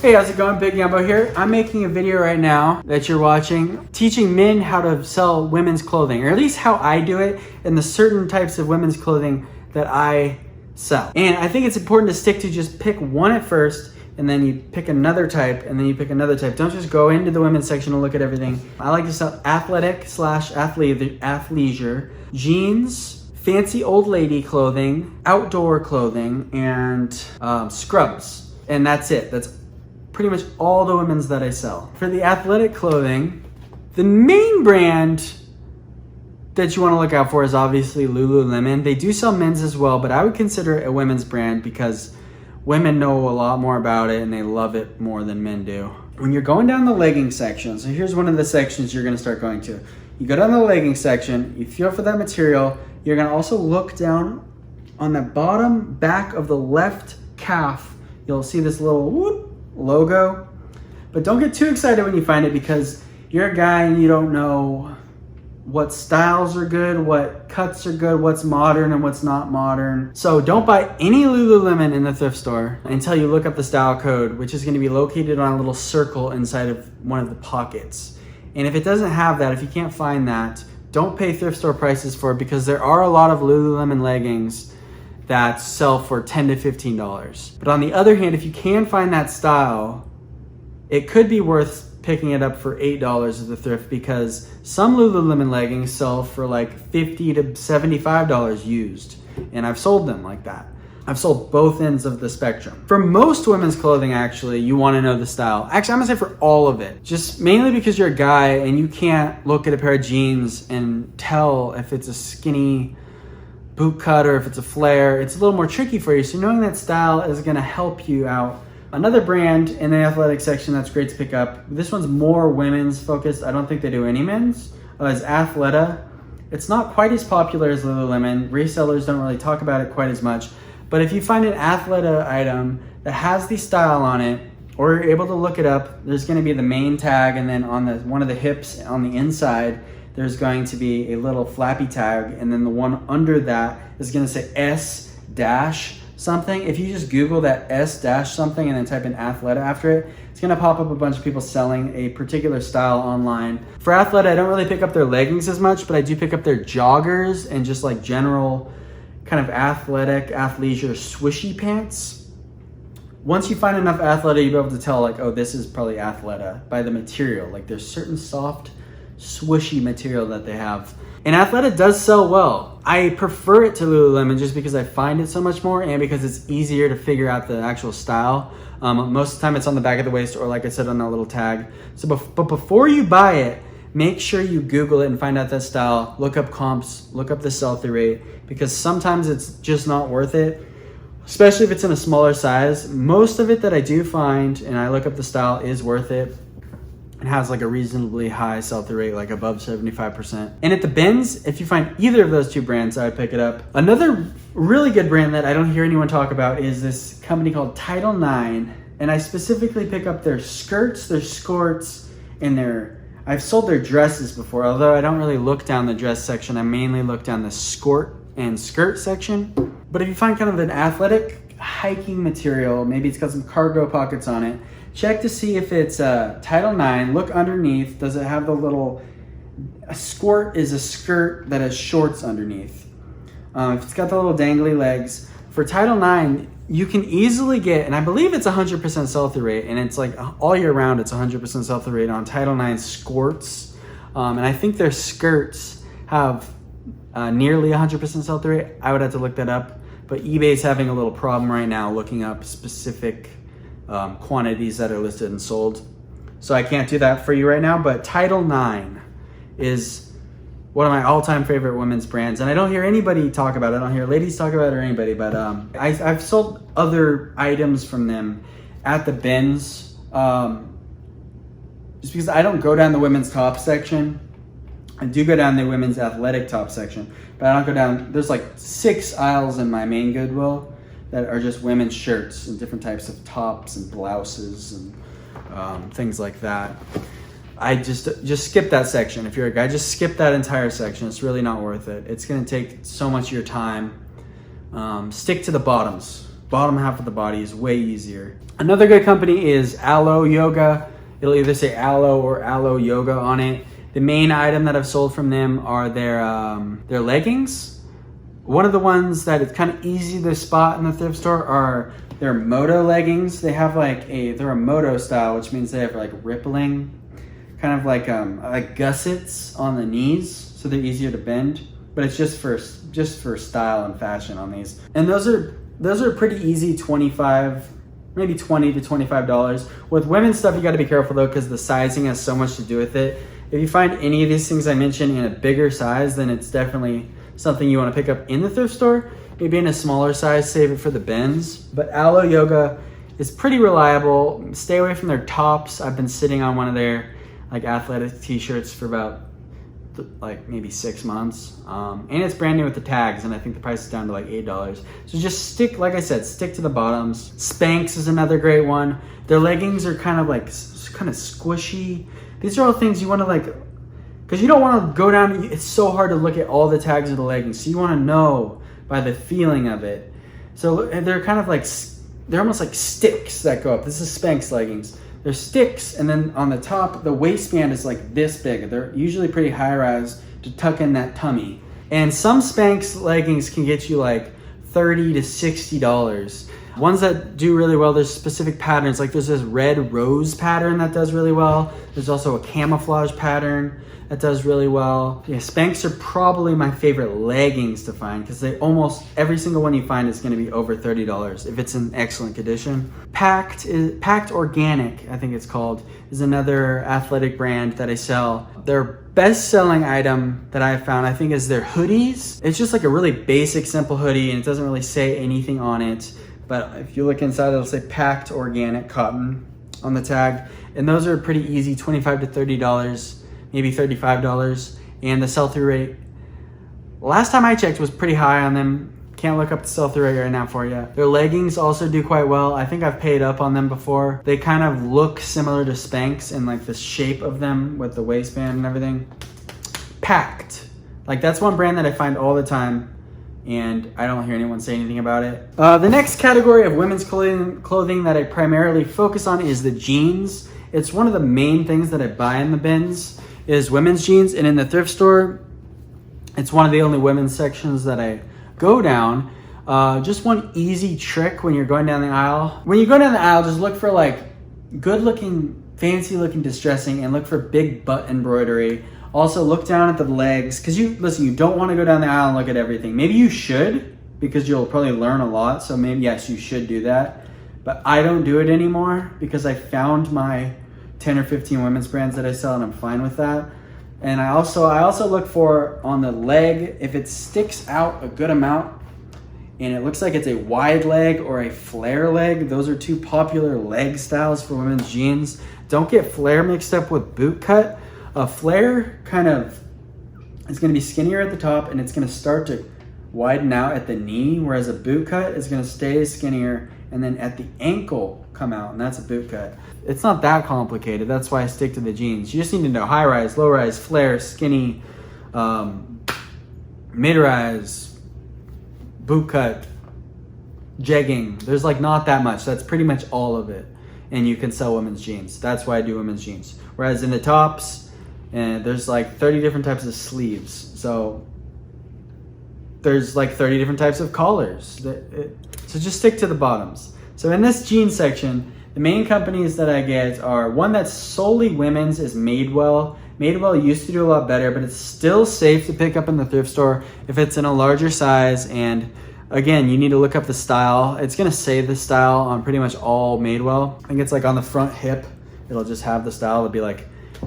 Hey, how's it going? Big Yumbo here. I'm making a video right now that you're watching, teaching men how to sell women's clothing, or at least how I do it and the certain types of women's clothing that I sell. And I think it's important to stick to just pick one at first, and then you pick another type, and then you pick another type. Don't just go into the women's section and look at everything. I like to sell athletic / athleisure, jeans, fancy old lady clothing, outdoor clothing, and scrubs. And that's it. That's pretty much all the women's that I sell. For the athletic clothing, the main brand that you want to look out for is obviously Lululemon. They do sell men's as well, but I would consider it a women's brand because women know a lot more about it and they love it more than men do. When you're going down the legging section, so here's one of the sections you're going to start going to. You go down the legging section, you feel for that material. You're going to also look down on the bottom back of the left calf. You'll see this little whoop logo, but don't get too excited when you find it because you're a guy and you don't know what styles are good, what cuts are good, what's modern and what's not modern. So don't buy any Lululemon in the thrift store until you look up the style code, which is going to be located on a little circle inside of one of the pockets. And if it doesn't have that, if you can't find that, don't pay thrift store prices for it because there are a lot of Lululemon leggings that sell for $10 to $15. But on the other hand, if you can find that style, it could be worth picking it up for $8 at the thrift because some Lululemon leggings sell for like $50 to $75 used. And I've sold them like that. I've sold both ends of the spectrum. For most women's clothing, actually, you want to know the style. Actually, I'm gonna say for all of it. Just mainly because you're a guy and you can't look at a pair of jeans and tell if it's a skinny boot cut or if it's a flare. It's a little more tricky for you. So knowing that style is gonna help you out. Another brand in the athletic section that's great to pick up, this one's more women's focused. I don't think they do any men's, is Athleta. It's not quite as popular as Lululemon. Resellers don't really talk about it quite as much. But if you find an Athleta item that has the style on it, or you're able to look it up, there's gonna be the main tag, and then on one of the hips on the inside, there's going to be a little flappy tag, and then the one under that is gonna say S dash something. If you just Google that S dash something and then type in Athleta after it, it's gonna pop up a bunch of people selling a particular style online. For Athleta, I don't really pick up their leggings as much, but I do pick up their joggers and just like general kind of athletic, athleisure, swishy pants. Once you find enough Athleta, you'll be able to tell like, oh, this is probably Athleta by the material. Like there's certain soft, swishy material that they have. And Athleta does sell well. I prefer it to Lululemon just because I find it so much more and because it's easier to figure out the actual style. Most of the time it's on the back of the waist or like I said on that little tag. So, but before you buy it, make sure you Google it and find out that style. Look up comps, look up the sell-through rate because sometimes it's just not worth it, especially if it's in a smaller size. Most of it that I do find and I look up the style is worth it. It has like a reasonably high sell-through rate, like above 75%. And at the bins, if you find either of those two brands, I would pick it up. Another really good brand that I don't hear anyone talk about is this company called Title IX. And I specifically pick up their skirts, their skirts, and I've sold their dresses before, although I don't really look down the dress section. I mainly look down the skirt and skirt section. But if you find kind of an athletic hiking material, maybe it's got some cargo pockets on it, check to see if it's Title IX. Look underneath. Does it have the little... A skirt is a skirt that has shorts underneath. If it's got the little dangly legs. For Title IX, you can easily get, and I believe it's 100% sell-through rate, and it's like all year round it's 100% sell-through rate on Title IX skirts. And I think their skirts have nearly 100% sell-through rate. I would have to look that up. But eBay's having a little problem right now looking up specific quantities that are listed and sold. So I can't do that for you right now, but Title IX is one of my all-time favorite women's brands. And I don't hear anybody talk about it. I don't hear ladies talk about it or anybody, but I've sold other items from them at the bins just because I don't go down the women's top section. I do go down the women's athletic top section, but I don't go down, there's like 6 aisles in my main Goodwill that are just women's shirts and different types of tops and blouses and things like that. I just skip that section. If you're a guy, just skip that entire section. It's really not worth it. It's gonna take so much of your time. Stick to the bottoms. bottom half of the body is way easier. Another good company is Aloe Yoga. It'll either say Aloe or Aloe Yoga on it. The main item that I've sold from them are their leggings. One of the ones that it's kind of easy to spot in the thrift store are their moto leggings. They have they're a moto style, which means they have like rippling, kind of like gussets on the knees, so they're easier to bend. But it's just for style and fashion on these. And those are pretty easy, maybe $20 to $25. With women's stuff, you got to be careful though, because the sizing has so much to do with it. If you find any of these things I mentioned in a bigger size, then it's definitely something you want to pick up in the thrift store. Maybe in a smaller size, save it for the bins. But Aloe Yoga is pretty reliable. Stay away from their tops. I've been sitting on one of their like athletic t-shirts for about maybe 6 months. And it's brand new with the tags, and I think the price is down to like $8. So just stick, like I said, stick to the bottoms. Spanx is another great one. Their leggings are kind of squishy. These are all things you want to because you don't want to go down, it's so hard to look at all the tags of the leggings. So you want to know by the feeling of it. So they're kind of they're almost like sticks that go up. This is Spanx leggings. They're sticks, and then on the top, the waistband is like this big. They're usually pretty high rise to tuck in that tummy. And some Spanx leggings can get you like $30 to $60. Ones that do really well, there's specific patterns. Like there's this red rose pattern that does really well. There's also a camouflage pattern that does really well. Yeah, Spanx are probably my favorite leggings to find, because almost every single one you find is going to be over $30 if it's in excellent condition. Packed Organic, I think it's called, is another athletic brand that I sell. Their best-selling item that I have found, I think, is their hoodies. It's just like a really basic, simple hoodie, and it doesn't really say anything on it. But if you look inside, it'll say Packed Organic Cotton on the tag. And those are pretty easy, $25 to $30, maybe $35. And the sell-through rate, last time I checked, was pretty high on them. Can't look up the sell-through rate right now for you. Their leggings also do quite well. I think I've paid up on them before. They kind of look similar to Spanx in like the shape of them with the waistband and everything. Packed. That's one brand that I find all the time, and I don't hear anyone say anything about it. The next category of women's clothing that I primarily focus on is the jeans. It's one of the main things that I buy in the bins is women's jeans, and in the thrift store, it's one of the only women's sections that I go down. Just one easy trick when you're going down the aisle. When you go down the aisle, just look for good looking, fancy looking distressing, and look for big butt embroidery. Also look down at the legs, because you don't want to go down the aisle and look at everything. Maybe you should, because you'll probably learn a lot. So maybe, yes, you should do that. But I don't do it anymore because I found my 10 or 15 women's brands that I sell, and I'm fine with that. And I also look for on the leg, if it sticks out a good amount and it looks like it's a wide leg or a flare leg. Those are two popular leg styles for women's jeans. Don't get flare mixed up with boot cut. A flare is going to be skinnier at the top, and it's going to start to widen out at the knee, whereas a boot cut is going to stay skinnier and then at the ankle come out, and that's a boot cut. It's not that complicated. That's why I stick to the jeans. You just need to know high rise, low rise, flare, skinny, mid rise, boot cut, jegging. There's not that much. That's pretty much all of it, and you can sell women's jeans. That's why I do women's jeans. Whereas in the tops, and there's 30 different types of sleeves. So there's 30 different types of collars. So just stick to the bottoms. So in this jeans section, the main companies that I get are one that's solely women's is Madewell. Madewell used to do a lot better, but it's still safe to pick up in the thrift store if it's in a larger size. And again, you need to look up the style. It's gonna say the style on pretty much all Madewell. I think it's on the front hip. It'll just have the style. It'll be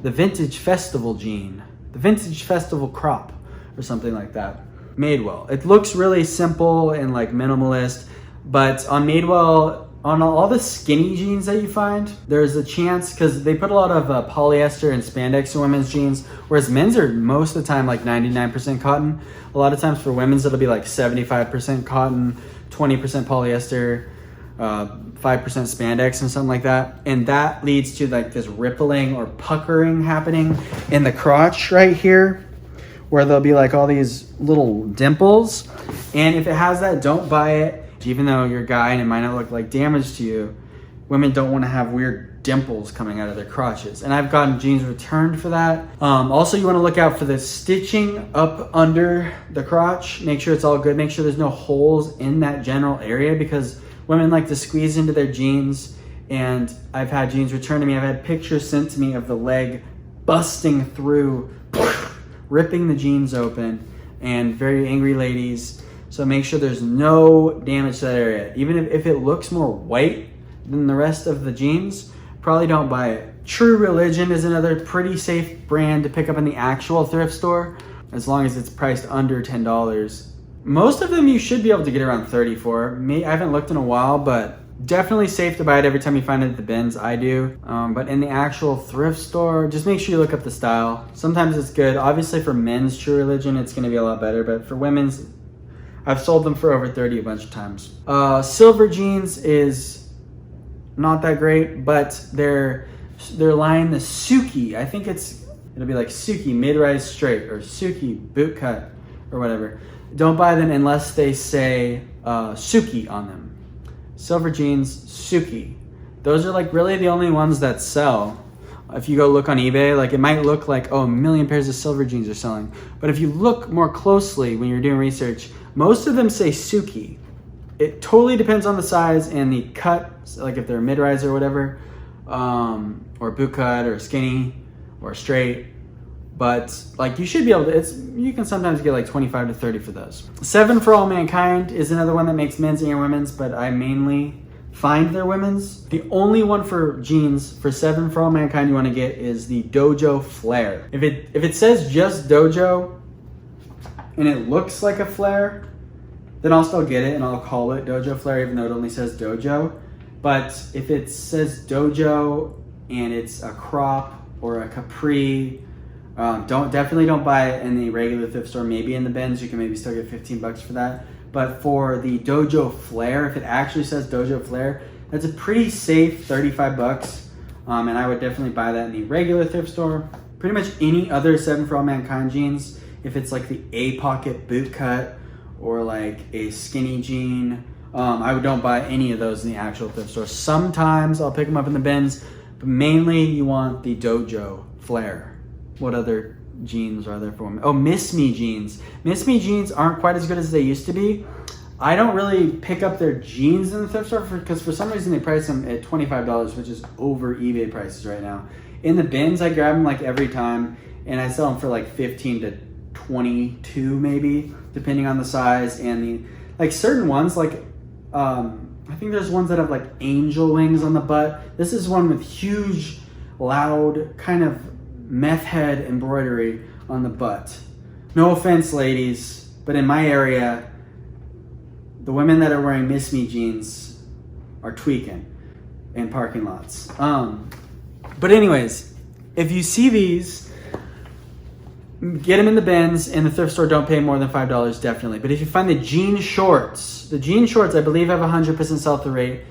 the vintage festival jean, the vintage festival crop, or something like that. Madewell. It looks really simple and minimalist, but on Madewell, on all the skinny jeans that you find, there's a chance, because they put a lot of polyester and spandex in women's jeans, whereas men's are most of the time 99% cotton. A lot of times for women's, it'll be 75% cotton, 20% polyester, 5% spandex and something like that. And that leads to this rippling or puckering happening in the crotch right here, where there'll be all these little dimples. And if it has that, don't buy it. Even though you're a guy and it might not look like damage to you, women don't want to have weird dimples coming out of their crotches. And I've gotten jeans returned for that. Also, you want to look out for the stitching up under the crotch. Make sure it's all good. Make sure there's no holes in that general area, because women like to squeeze into their jeans. And I've had jeans returned to me. I've had pictures sent to me of the leg busting through, ripping the jeans open, and very angry ladies. So make sure there's no damage to that area. Even if it looks more white than the rest of the jeans, probably don't buy it. True Religion is another pretty safe brand to pick up in the actual thrift store, as long as it's priced under $10. Most of them you should be able to get around 30 for. I haven't looked in a while, but definitely safe to buy it every time you find it at the bins. I do. But in the actual thrift store, just make sure you look up the style. Sometimes it's good. Obviously for men's True Religion, it's going to be a lot better, but for women's, I've sold them for over 30 a bunch of times. Silver jeans is not that great, but they're line the Suki. I think it'll be like Suki mid-rise straight or Suki boot cut or whatever. Don't buy them unless they say Suki on them. Silver jeans, Suki. Those are like really the only ones that sell. If you go look on eBay, like it might look like, oh, 1 million pairs of silver jeans are selling. But if you look more closely when you're doing research, most of them say Suki. It totally depends on the size and the cut, like if they're mid-rise or whatever, or boot cut or skinny or straight. But like you should be able to, you can sometimes get like 25 to 30 for those. 7 for All Mankind is another one that makes men's and women's, but I mainly find they're women's. The only one for jeans for 7 for All Mankind you want to get is the Dojo Flare. If it says just Dojo and it looks like a flare, then I'll still get it and I'll call it Dojo Flare even though it only says Dojo. But if it says Dojo and it's a crop or a capri, definitely don't buy it in the regular thrift store. Maybe in the bins, you can maybe still get 15 bucks for that. But for the Dojo Flare, if it actually says Dojo Flare, that's a pretty safe 35 bucks. And I would definitely buy that in the regular thrift store. Pretty much any other 7 for All Mankind jeans, if it's like the A pocket boot cut or like a skinny jean, don't buy any of those in the actual thrift store. Sometimes I'll pick them up in the bins, but mainly you want the Dojo Flare. What other jeans are there for women? Oh, Miss Me jeans. Miss Me jeans aren't quite as good as they used to be. I don't really pick up their jeans in the thrift store because for some reason they price them at $25, which is over eBay prices right now. In the bins, I grab them like every time, and I sell them for like 15 to 22 maybe, depending on the size and the like. Certain ones like I think there's ones that have like angel wings on the butt. This is one with huge, loud kind of meth head embroidery on the butt. No offense, ladies, but in my area, the women that are wearing Miss Me jeans are tweaking in parking lots. But anyways, if you see these, get them in the bins. In the thrift store, don't pay more than $5 definitely. But if you find the jean shorts I believe have 100% sell-through rate.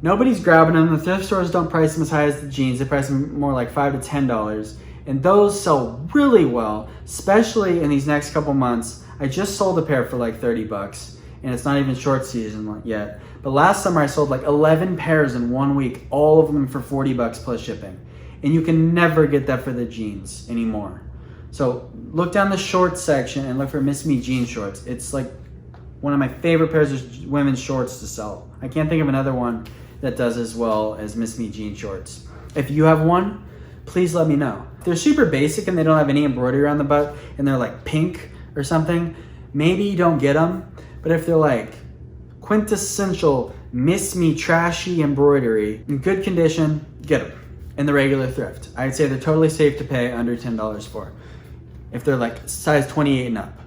Nobody's grabbing them. The thrift stores don't price them as high as the jeans. They price them more like $5 to $10. And those sell really well, especially in these next couple months. I just sold a pair for like 30 bucks, and it's not even short season yet. But last summer I sold like 11 pairs in 1 week, all of them for 40 bucks plus shipping. And you can never get that for the jeans anymore. So look down the shorts section and look for Miss Me jean shorts. It's like one of my favorite pairs of women's shorts to sell. I can't think of another one that does as well as Miss Me jean shorts. If you have one, please let me know. If they're super basic and they don't have any embroidery around the butt and they're like pink or something, maybe you don't get them. But if they're like quintessential Miss Me trashy embroidery in good condition, get them in the regular thrift. I'd say they're totally safe to pay under $10 for. If they're like size 28 and up.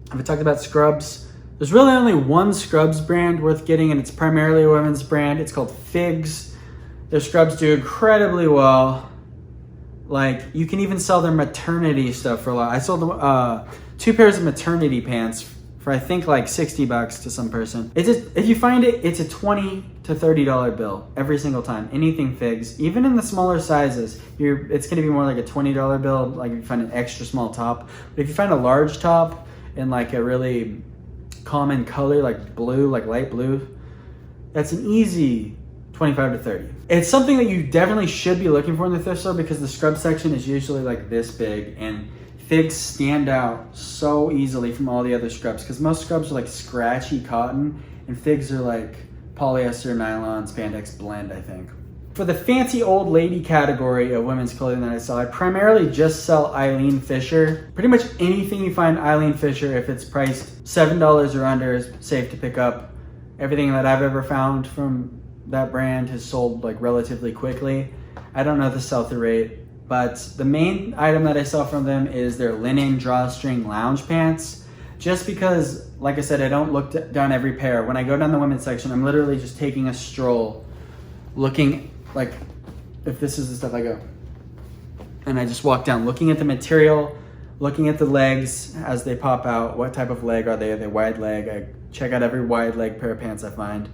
If I talked about scrubs, there's really only one scrubs brand worth getting, and it's primarily a women's brand. It's called Figs. Their scrubs do incredibly well. Like, you can even sell their maternity stuff for a lot. I sold them 2 pairs of maternity pants for I think like 60 bucks to some person. If you find it, it's a $20 to $30 bill every single time. Anything Figs, even in the smaller sizes, it's gonna be more like a $20 bill, like if you find an extra small top. But if you find a large top in like a really common color, like blue, like light blue, that's an easy 25 to 30. It's something that you definitely should be looking for in the thrift store because the scrub section is usually like this big, and figs stand out so easily from all the other scrubs because most scrubs are like scratchy cotton and figs are like polyester, nylon, spandex blend, I think. For the fancy old lady category of women's clothing that I sell, I primarily just sell Eileen Fisher. Pretty much anything you find Eileen Fisher, if it's priced $7 or under, is safe to pick up. Everything that I've ever found from that brand has sold like relatively quickly. I don't know the sell-through rate, but the main item that I sell from them is their linen drawstring lounge pants. Just because, like I said, I don't look down every pair. When I go down the women's section, I'm literally just taking a stroll, looking like if this is the stuff I go. And I just walk down looking at the material, looking at the legs as they pop out. What type of leg are they? Are they wide leg? I check out every wide leg pair of pants I find.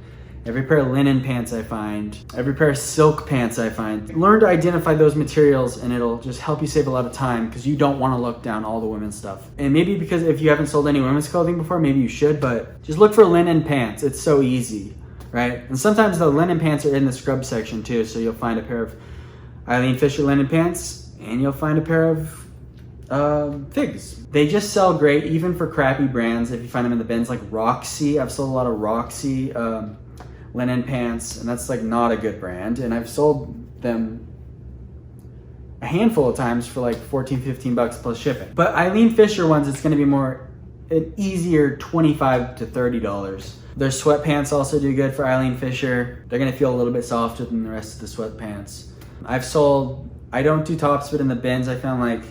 Every pair of linen pants I find. Every pair of silk pants I find. Learn to identify those materials and it'll just help you save a lot of time because you don't want to look down all the women's stuff. And maybe because if you haven't sold any women's clothing before, maybe you should, but just look for linen pants. It's so easy, right? And sometimes the linen pants are in the scrub section too. So you'll find a pair of Eileen Fisher linen pants and you'll find a pair of figs. They just sell great even for crappy brands if you find them in the bins, like Roxy. I've sold a lot of Roxy linen pants, and that's like not a good brand, and I've sold them a handful of times for like 14, 15 bucks plus shipping. But Eileen Fisher ones, it's going to be more an easier $25 to $30. Their sweatpants also do good for Eileen Fisher. They're going to feel a little bit softer than the rest of the sweatpants. I don't do tops, but in the bins I found like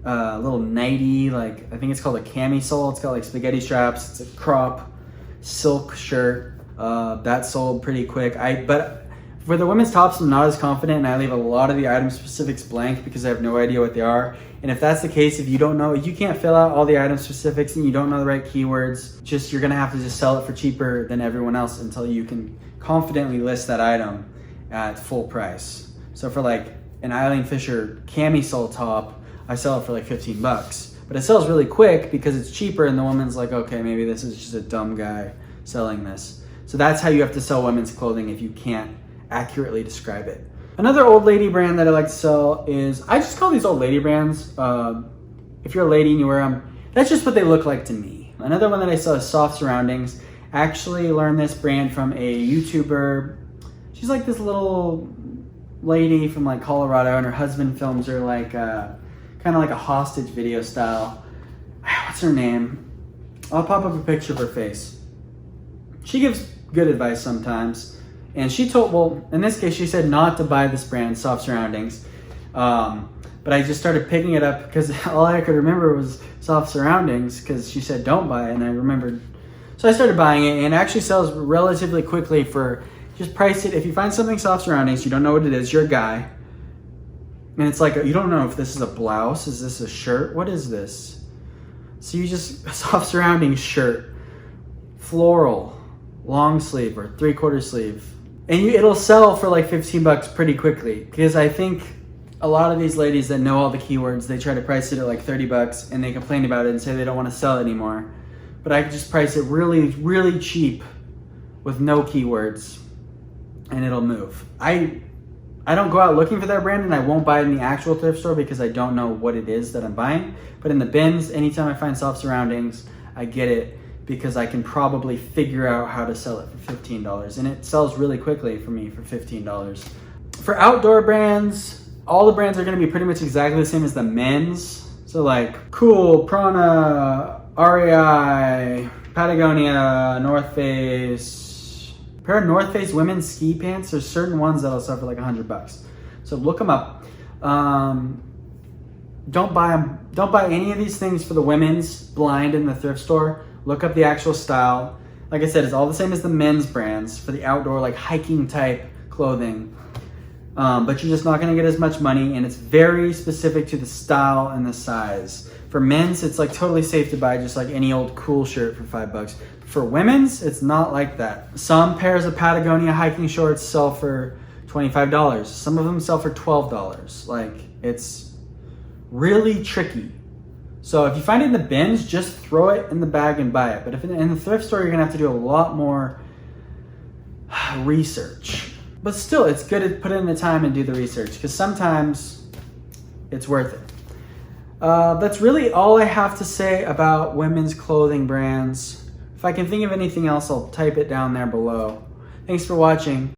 a little nightie, like I think it's called a camisole. It's got like spaghetti straps. It's a crop silk shirt. That sold pretty quick. But for the women's tops, I'm not as confident, and I leave a lot of the item specifics blank because I have no idea what they are. And if that's the case, if you don't know, if you can't fill out all the item specifics and you don't know the right keywords, you're gonna have to just sell it for cheaper than everyone else until you can confidently list that item at full price. So for like an Eileen Fisher camisole top, I sell it for like 15 bucks. But it sells really quick because it's cheaper and the woman's like, okay, maybe this is just a dumb guy selling this. So that's how you have to sell women's clothing if you can't accurately describe it. Another old lady brand that I like to sell is, I just call these old lady brands. If you're a lady and you wear them, that's just what they look like to me. Another one that I sell is Soft Surroundings. Actually learned this brand from a YouTuber. She's like this little lady from like Colorado, and her husband films her like kind of like a hostage video style. What's her name? I'll pop up a picture of her face. She gives good advice sometimes, and she told, well, in this case, she said not to buy this brand, Soft Surroundings, but I just started picking it up because all I could remember was Soft Surroundings because she said don't buy it, and I remembered, so I started buying it, and it actually sells relatively quickly for, just price it, if you find something Soft Surroundings, you don't know what it is, you're a guy, and it's like, you don't know if this is a blouse, is this a shirt, what is this? So you just, Soft Surroundings shirt, floral, long sleeve or 3/4 sleeve, and it'll sell for like 15 bucks pretty quickly because I think a lot of these ladies that know all the keywords, they try to price it at like 30 bucks and they complain about it and say they don't want to sell it anymore. But I can just price it really, really cheap with no keywords and it'll move. I don't go out looking for that brand, and I won't buy it in the actual thrift store because I don't know what it is that I'm buying. But in the bins, anytime I find Soft Surroundings, I get it because I can probably figure out how to sell it for $15. And it sells really quickly for me for $15. For outdoor brands, all the brands are gonna be pretty much exactly the same as the men's. So like Cool, Prana, REI, Patagonia, North Face. A pair of North Face women's ski pants, there's certain ones that'll sell for like 100 bucks. So look them up. Don't buy any of these things for the women's blind in the thrift store. Look up the actual style. Like I said, it's all the same as the men's brands for the outdoor, like hiking type clothing. But you're just not gonna get as much money, and it's very specific to the style and the size. For men's, it's like totally safe to buy just like any old cool shirt for 5 bucks. For women's, it's not like that. Some pairs of Patagonia hiking shorts sell for $25. Some of them sell for $12. Like, it's really tricky. So if you find it in the bins, just throw it in the bag and buy it. But if in the thrift store, you're gonna have to do a lot more research. But still, it's good to put in the time and do the research, because sometimes it's worth it. That's really all I have to say about women's clothing brands. If I can think of anything else, I'll type it down there below. Thanks for watching.